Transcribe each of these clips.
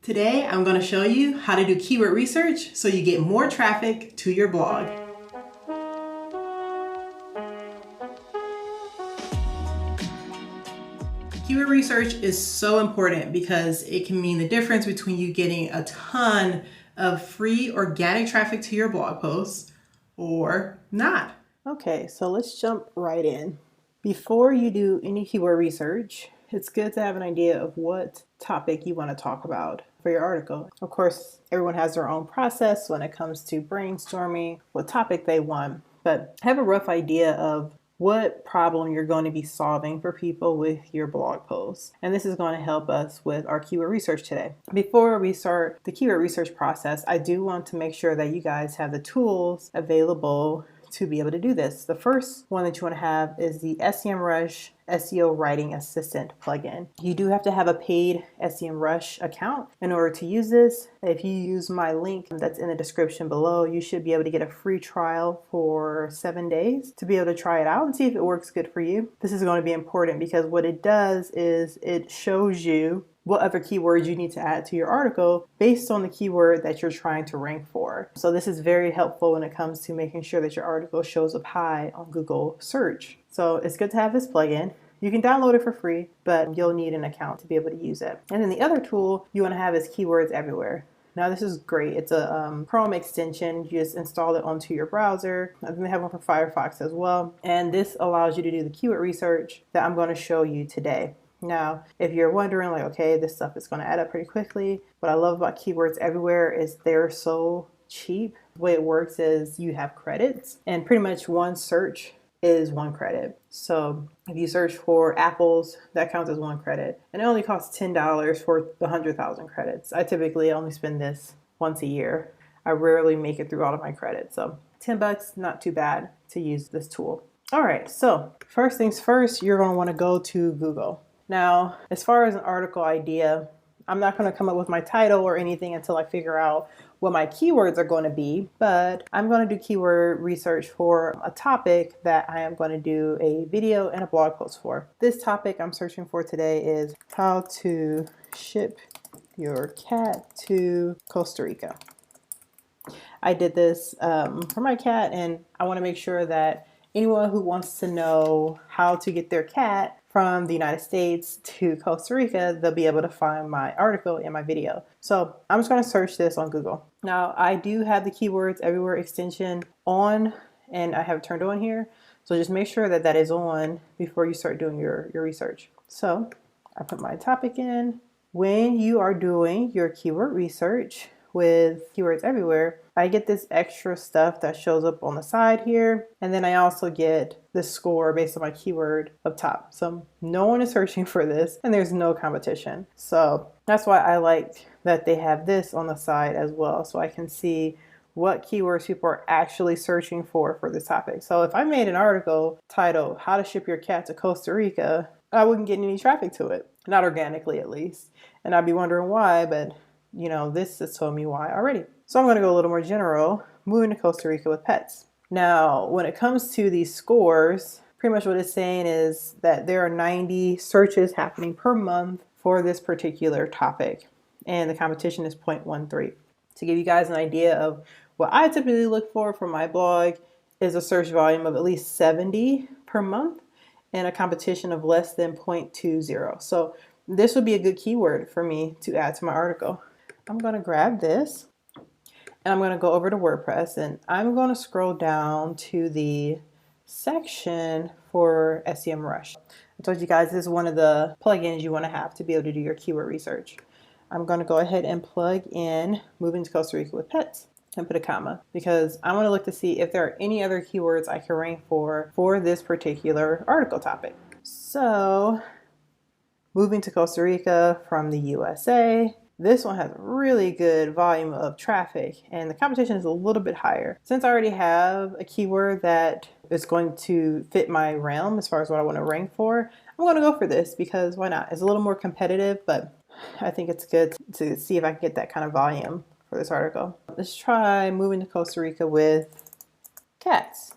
Today, I'm going to show you how to do keyword research so you get more traffic to your blog. Keyword research is so important because it can mean the difference between you getting a ton of free organic traffic to your blog posts or not. Okay, so let's jump right in. Before you do any keyword research, it's good to have an idea of what topic you want to talk about for your article. Of course, everyone has their own process when it comes to brainstorming what topic they want, but have a rough idea of what problem you're going to be solving for people with your blog posts. And this is going to help us with our keyword research today. Before we start the keyword research process, I do want to make sure that you guys have the tools available to be able to do this. The first one that you want to have is the SEMrush SEO Writing Assistant plugin. You do have to have a paid SEMrush account in order to use this. If you use my link that's in the description below, you should be able to get a free trial for 7 days to be able to try it out and see if it works good for you. This is going to be important because what it does is it shows you what other keywords you need to add to your article based on the keyword that you're trying to rank for. So this is very helpful when it comes to making sure that your article shows up high on Google search. So it's good to have this plugin. You can download it for free, but you'll need an account to be able to use it. And then the other tool you want to have is Keywords Everywhere. Now this is great. It's a Chrome extension. You just install it onto your browser. I think they have one for Firefox as well. And this allows you to do the keyword research that I'm going to show you today. Now, if you're wondering like, okay, this stuff is going to add up pretty quickly. What I love about Keywords Everywhere is they're so cheap. The way it works is you have credits and pretty much one search is 1 credit. So if you search for apples, that counts as 1 credit. And it only costs $10 for the 100,000 credits. I typically only spend this once a year. I rarely make it through all of my credits. So $10, not too bad to use this tool. All right, so first things first, you're going to want to go to Google. Now, as far as an article idea, I'm not going to come up with my title or anything until I figure out what my keywords are going to be, but I'm going to do keyword research for a topic that I am going to do a video and a blog post for. This topic I'm searching for today is how to ship your cat to Costa Rica. I did this for my cat, and I want to make sure that anyone who wants to know how to get their cat from the United States to Costa Rica, they'll be able to find my article and my video. So I'm just going to search this on Google. Now I do have the Keywords Everywhere extension on, and I have it turned on here. So just make sure that that is on before you start doing your research. So I put my topic in. When you are doing your keyword research with Keywords Everywhere, I get this extra stuff that shows up on the side here. And then I also get the score based on my keyword up top. So no one is searching for this and there's no competition. So that's why I like that they have this on the side as well. So I can see what keywords people are actually searching for this topic. So if I made an article titled "How to Ship Your Cat to Costa Rica," I wouldn't get any traffic to it. Not organically, at least. And I'd be wondering why, but you know, this has told me why already. So I'm going to go a little more general, moving to Costa Rica with pets. Now, when it comes to these scores, pretty much what it's saying is that there are 90 searches happening per month for this particular topic. And the competition is 0.13. To give you guys an idea of what I typically look for my blog is a search volume of at least 70 per month and a competition of less than 0.20. So this would be a good keyword for me to add to my article. I'm going to grab this and I'm going to go over to WordPress and I'm going to scroll down to the section for SEMrush. I told you guys this is one of the plugins you want to have to be able to do your keyword research. I'm going to go ahead and plug in moving to Costa Rica with pets and put a comma because I want to look to see if there are any other keywords I can rank for this particular article topic. So moving to Costa Rica from the USA. This one has really good volume of traffic and the competition is a little bit higher. Since I already have a keyword that is going to fit my realm as far as what I want to rank for, I'm going to go for this because why not? It's a little more competitive, but I think it's good to see if I can get that kind of volume for this article. Let's try moving to Costa Rica with cats.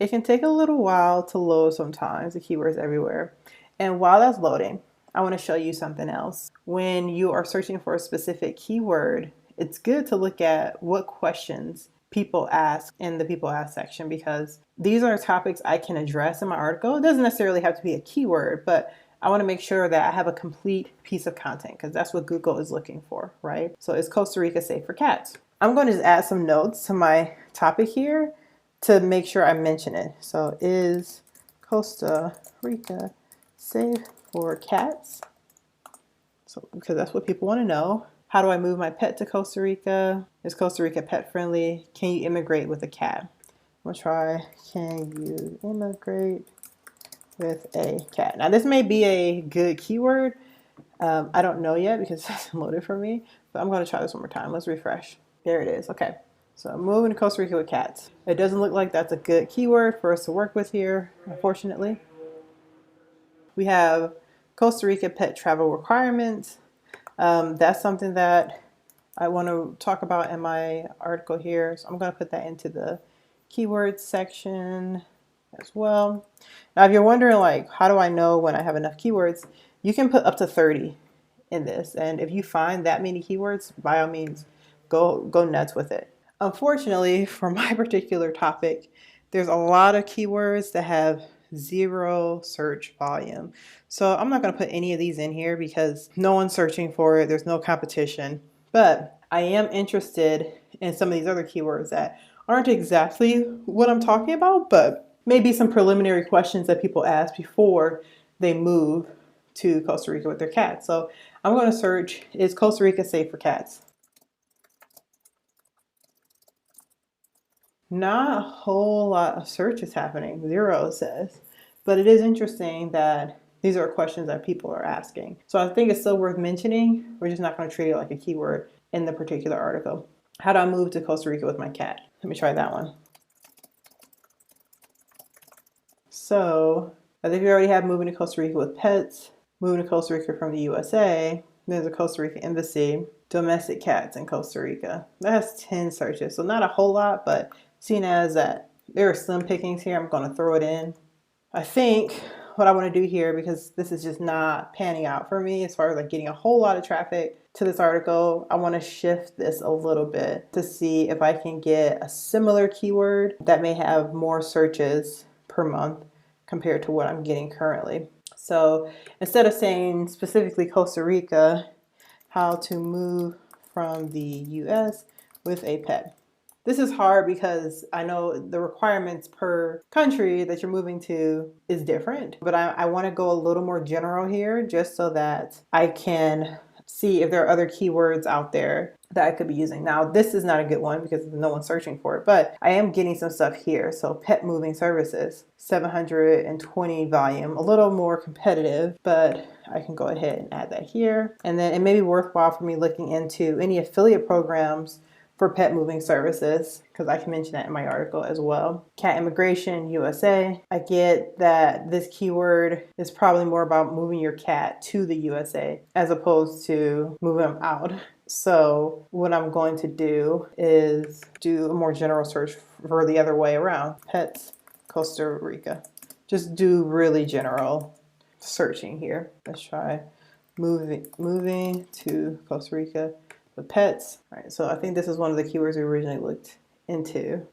It can take a little while to load sometimes, the keywords everywhere. And while that's loading, I want to show you something else. When you are searching for a specific keyword, it's good to look at what questions people ask in the people ask section, because these are topics I can address in my article. It doesn't necessarily have to be a keyword, but I want to make sure that I have a complete piece of content, because that's what Google is looking for, right? So is Costa Rica safe for cats? I'm going to just add some notes to my topic here to make sure I mention it. So is Costa Rica safe for cats? So, because that's what people want to know. How do I move my pet to Costa Rica? Is Costa Rica pet friendly? Can you immigrate with a cat? I'm gonna try, can you immigrate with a cat? Now this may be a good keyword. I don't know yet because it hasn't loaded for me, but I'm gonna try this one more time. Let's refresh. There it is, okay. So I'm moving to Costa Rica with cats. It doesn't look like that's a good keyword for us to work with here, unfortunately. We have Costa Rica pet travel requirements. That's something that I want to talk about in my article here. So I'm going to put that into the keywords section as well. Now, if you're wondering, like, how do I know when I have enough keywords? You can put up to 30 in this. And if you find that many keywords, by all means, go nuts with it. Unfortunately, for my particular topic, there's a lot of keywords that have 0 search volume. So I'm not going to put any of these in here because no one's searching for it. There's no competition. But I am interested in some of these other keywords that aren't exactly what I'm talking about, but maybe some preliminary questions that people ask before they move to Costa Rica with their cats. So I'm going to search, is Costa Rica safe for cats? Not a whole lot of searches happening, 0 it says, but it is interesting that these are questions that people are asking. So I think it's still worth mentioning. We're just not going to treat it like a keyword in the particular article. How do I move to Costa Rica with my cat? Let me try that one. So I think we already have moving to Costa Rica with pets, moving to Costa Rica from the USA. There's a Costa Rica embassy, domestic cats in Costa Rica. That has 10 searches, so not a whole lot, but seeing as that there are slim pickings here, I'm going to throw it in. I think what I want to do here, because this is just not panning out for me as far as like getting a whole lot of traffic to this article, I want to shift this a little bit to see if I can get a similar keyword that may have more searches per month compared to what I'm getting currently. So instead of saying specifically Costa Rica, how to move from the US with a pet. This is hard because I know the requirements per country that you're moving to is different, but I want to go a little more general here just so that I can see if there are other keywords out there that I could be using. Now, this is not a good one because no one's searching for it, but I am getting some stuff here. So pet moving services, 720 volume, a little more competitive, but I can go ahead and add that here. And then it may be worthwhile for me looking into any affiliate programs for pet moving services, because I can mention that in my article as well. Cat immigration, USA. I get that this keyword is probably more about moving your cat to the USA as opposed to moving them out. So what I'm going to do is do a more general search for the other way around. Pets, Costa Rica. Just do really general searching here. Let's try moving to Costa Rica. The pets. All right, so I think this is one of the keywords we originally looked into.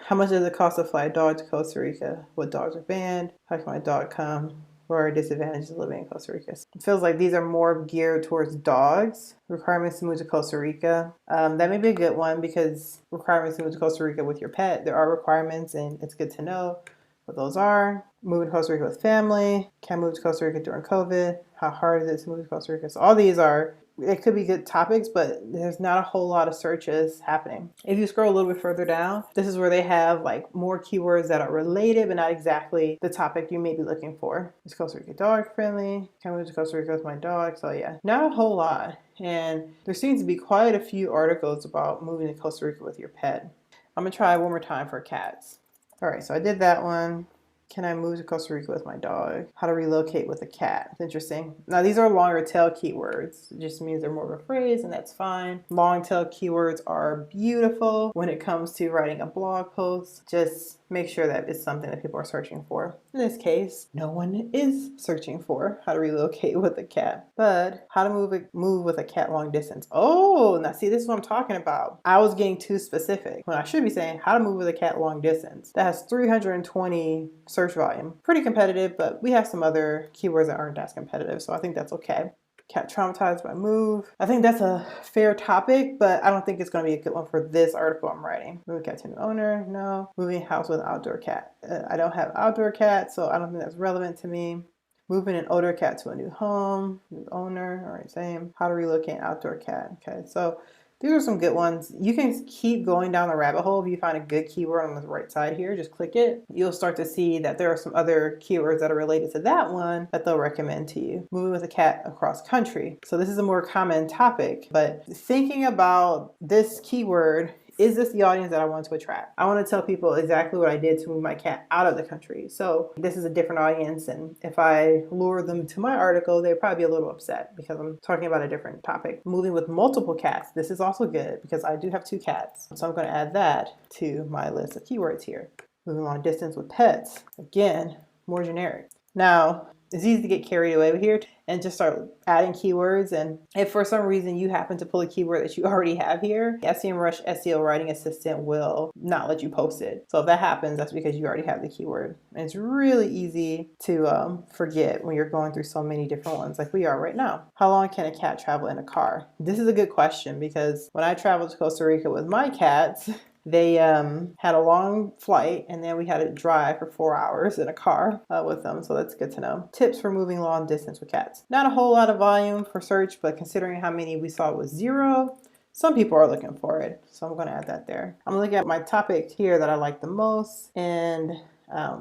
How much does it cost to fly a dog to Costa Rica? What dogs are banned? How can my dog come? What are disadvantages of living in Costa Rica? It feels like these are more geared towards dogs. Requirements to move to Costa Rica. That may be a good one because requirements to move to Costa Rica with your pet. There are requirements and it's good to know what those are. Moving to Costa Rica with family. Can move to Costa Rica during COVID. How hard is it to move to Costa Rica? So all these are, it could be good topics, but there's not a whole lot of searches happening. If you scroll a little bit further down, this is where they have like more keywords that are related, but not exactly the topic you may be looking for. Is Costa Rica dog friendly? Can I move to Costa Rica with my dog? So yeah, not a whole lot. And there seems to be quite a few articles about moving to Costa Rica with your pet. I'm gonna try one more time for cats. All right, so I did that one. Can I move to Costa Rica with my dog? How to relocate with a cat. It's interesting. Now these are longer tail keywords. It just means they're more of a phrase and that's fine. Long tail keywords are beautiful when it comes to writing a blog post. Just make sure that it's something that people are searching for. In this case, no one is searching for how to relocate with a cat, but how to move with a cat long distance. Oh, now see, this is what I'm talking about. I was getting too specific when I should be saying how to move with a cat long distance. That has 320 search volume. Pretty competitive, but we have some other keywords that aren't as competitive, so I think that's okay. Cat traumatized by move. I think that's a fair topic, but I don't think it's going to be a good one for this article I'm writing. Moving cat to new owner, no. Moving house with outdoor cat. I don't have outdoor cat, so I don't think that's relevant to me. Moving an older cat to a new home, new owner, all right, same. How to relocate an outdoor cat. Okay, so these are some good ones. You can keep going down the rabbit hole. If you find a good keyword on the right side here, just click it. You'll start to see that there are some other keywords that are related to that one that they'll recommend to you. Moving with a cat across country. So this is a more common topic, but thinking about this keyword, is this the audience that I want to attract? I want to tell people exactly what I did to move my cat out of the country. So this is a different audience, and if I lure them to my article, they'd probably be a little upset because I'm talking about a different topic. Moving with multiple cats. This is also good because I do have 2 cats. So I'm going to add that to my list of keywords here. Moving long distance with pets. Again, more generic. Now, it's easy to get carried away here and just start adding keywords. And if for some reason you happen to pull a keyword that you already have here, SEMrush SEO Writing Assistant will not let you post it. So if that happens, that's because you already have the keyword. And it's really easy to forget when you're going through so many different ones like we are right now. How long can a cat travel in a car? This is a good question because when I traveled to Costa Rica with my cats, they had a long flight, and then we had to drive for 4 hours in a car with them, so that's good to know. Tips for moving long distance with cats. Not a whole lot of volume for search, but considering how many we saw was 0, some people are looking for it, so I'm going to add that there. I'm looking at my topic here that I like the most, and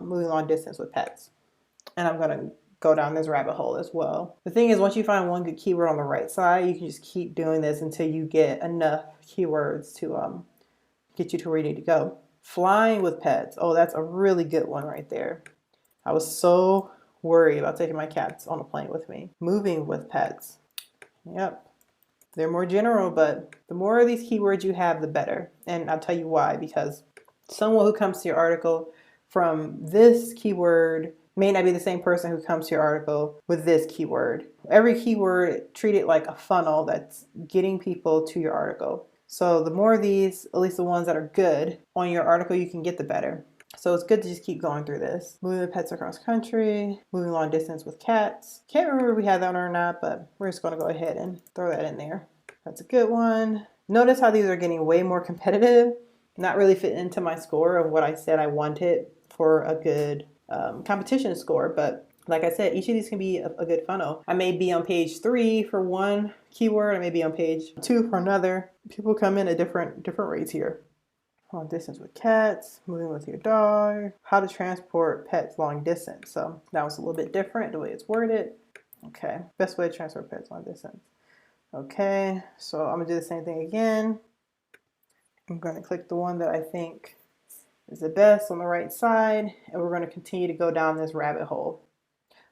moving long distance with pets. And I'm going to go down this rabbit hole as well. The thing is, once you find one good keyword on the right side, you can just keep doing this until you get enough keywords to get you to where you need to go. Flying with pets. Oh, that's a really good one right there. I was so worried about taking my cats on a plane with me. Moving with pets. Yep. They're more general, but the more of these keywords you have, the better. And I'll tell you why, because someone who comes to your article from this keyword may not be the same person who comes to your article with this keyword. Every keyword, treat it like a funnel that's getting people to your article. So the more of these, at least the ones that are good on your article you can get, the better. So it's good to just keep going through this. Moving with pets across country, moving long distance with cats. Can't remember if we had that one or not, but we're just going to go ahead and throw that in there. That's a good one. Notice how these are getting way more competitive, not really fitting into my score of what I said I wanted for a good competition score, but like I said, each of these can be a good funnel. I may be on page 3 for one keyword. I may be on page 2 for another. People come in at different rates here. Long distance with cats, moving with your dog, how to transport pets long distance. So that was a little bit different the way it's worded. Okay, best way to transport pets long distance. Okay, so I'm gonna do the same thing again. I'm gonna click the one that I think is the best on the right side, and we're gonna continue to go down this rabbit hole.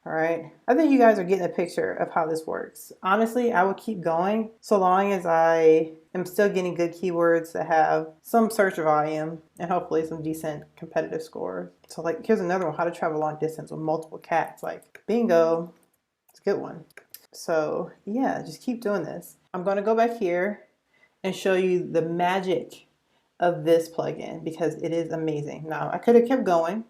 All right, I think you guys are getting a picture of how this works. Honestly, I would keep going so long as I am still getting good keywords that have some search volume and hopefully some decent competitive scores. So like, here's another one, how to travel long distance with multiple cats. Like, bingo, it's a good one. So yeah, just keep doing this. I'm gonna go back here and show you the magic of this plugin because it is amazing. Now, I could have kept going,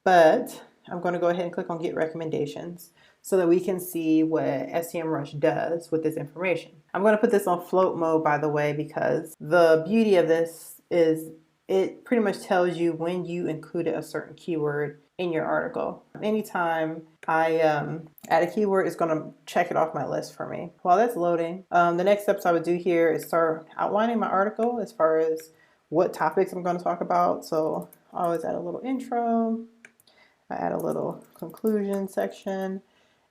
but I'm going to go ahead and click on Get Recommendations so that we can see what SEMrush does with this information. I'm going to put this on float mode, by the way, because the beauty of this is it pretty much tells you when you included a certain keyword in your article. Anytime I add a keyword, it's going to check it off my list for me. While that's loading, the next steps I would do here is start outlining my article as far as what topics I'm going to talk about. So I always add a little intro. I add a little conclusion section,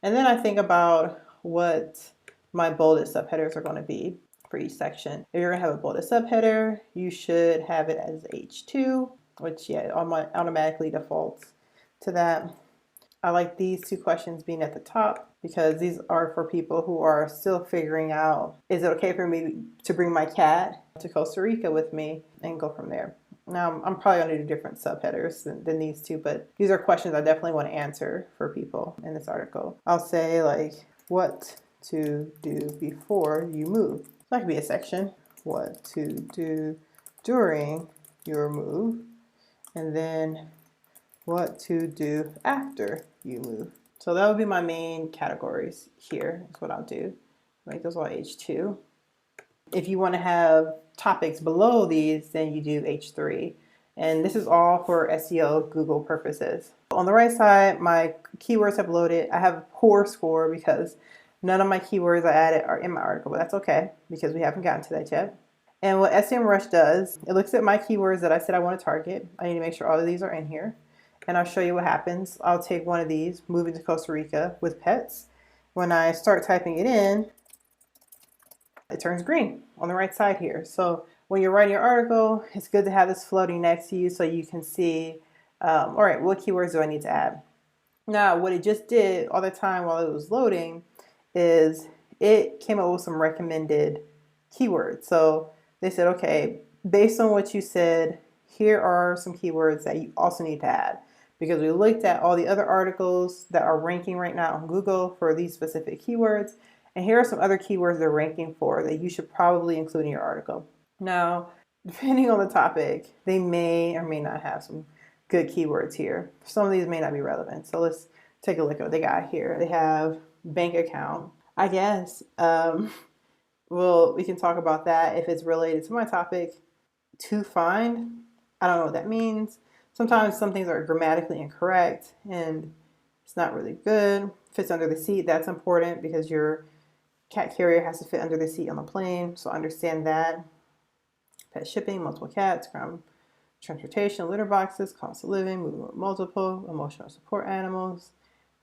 and then I think about what my bolded subheaders are going to be for each section. If you're going to have a bolded subheader, you should have it as H2, which automatically defaults to that. I like these 2 questions being at the top because these are for people who are still figuring out, is it okay for me to bring my cat to Costa Rica with me, and go from there. Now, I'm probably going to do different subheaders than these two, but these are questions I definitely want to answer for people in this article. I'll say like, what to do before you move. That could be a section. What to do during your move. And then what to do after you move. So that would be my main categories here. That's what I'll do. Make those all H2. If you want to have topics below these, then you do H3. And this is all for SEO Google purposes. On the right side, my keywords have loaded. I have a poor score because none of my keywords I added are in my article, but that's okay because we haven't gotten to that yet. And what SEMrush does, it looks at my keywords that I said I want to target. I need to make sure all of these are in here. And I'll show you what happens. I'll take one of these, moving to Costa Rica with pets. When I start typing it in, it turns green on the right side here. So when you're writing your article, it's good to have this floating next to you so you can see, all right, what keywords do I need to add? Now, what it just did all the time while it was loading is it came up with some recommended keywords. So they said, okay, based on what you said, here are some keywords that you also need to add. Because we looked at all the other articles that are ranking right now on Google for these specific keywords. And here are some other keywords they're ranking for that you should probably include in your article. Now, depending on the topic, they may or may not have some good keywords here. Some of these may not be relevant. So let's take a look at what they got here. They have bank account. I guess, well, we can talk about that if it's related to my topic. To find, I don't know what that means. Sometimes some things are grammatically incorrect and it's not really good. Fits under the seat, that's important because your cat carrier has to fit under the seat on the plane, so understand that. Pet shipping, multiple cats, ground transportation, litter boxes, cost of living, moving with multiple, emotional support animals,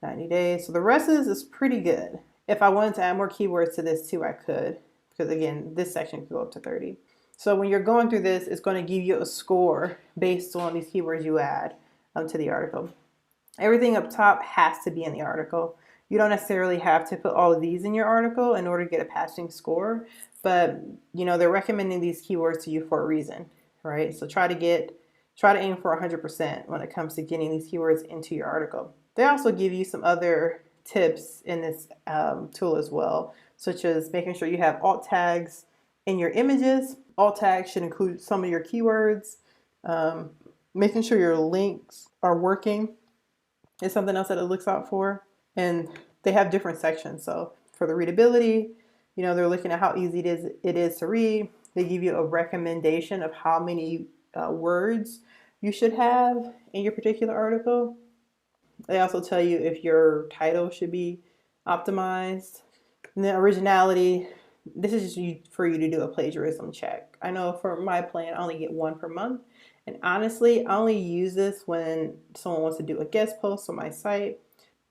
90 days. So the rest of this is pretty good. If I wanted to add more keywords to this too, I could, because again, this section could go up to 30. So when you're going through this, it's going to give you a score based on these keywords you add to the article. Everything up top has to be in the article. You don't necessarily have to put all of these in your article in order to get a passing score, but you know, they're recommending these keywords to you for a reason, right? So try to aim for 100% when it comes to getting these keywords into your article. They also give you some other tips in this tool as well, such as making sure you have alt tags in your images. Alt tags should include some of your keywords. Making sure your links are working is something else that it looks out for. And they have different sections. So for the readability, you know, they're looking at how easy it is to read. They give you a recommendation of how many words you should have in your particular article. They also tell you if your title should be optimized. And then originality, this is just for you to do a plagiarism check. I know for my plan, I only get one per month. And honestly, I only use this when someone wants to do a guest post on my site.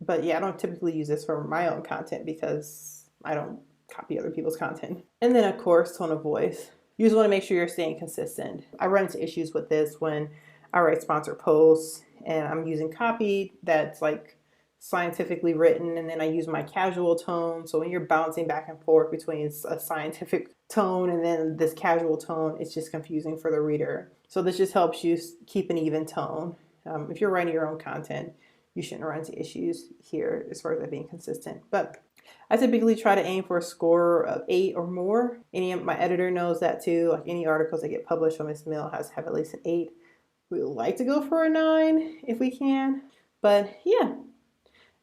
But yeah, I don't typically use this for my own content because I don't copy other people's content. And then of course, tone of voice. You just want to make sure you're staying consistent. I run into issues with this when I write sponsored posts and I'm using copy that's like scientifically written, and then I use my casual tone. So when you're bouncing back and forth between a scientific tone and then this casual tone, it's just confusing for the reader. So this just helps you keep an even tone. If you're writing your own content, you shouldn't run into issues here as far as that being consistent. But I typically try to aim for a score of 8 or more. My editor knows that too. Like any articles that get published on Miss Mill has to have at least an 8. We would like to go for a 9 if we can. But yeah,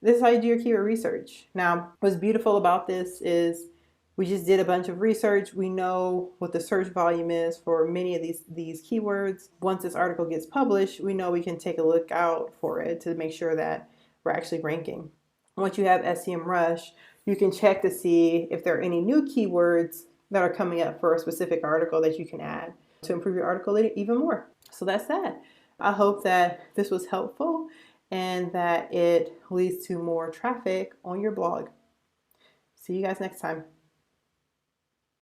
this is how you do your keyword research. Now, what's beautiful about this is we just did a bunch of research. We know what the search volume is for many of these keywords. Once this article gets published, we know we can take a look out for it to make sure that we're actually ranking. Once you have SEMrush, you can check to see if there are any new keywords that are coming up for a specific article that you can add to improve your article even more. So that's that. I hope that this was helpful and that it leads to more traffic on your blog. See you guys next time.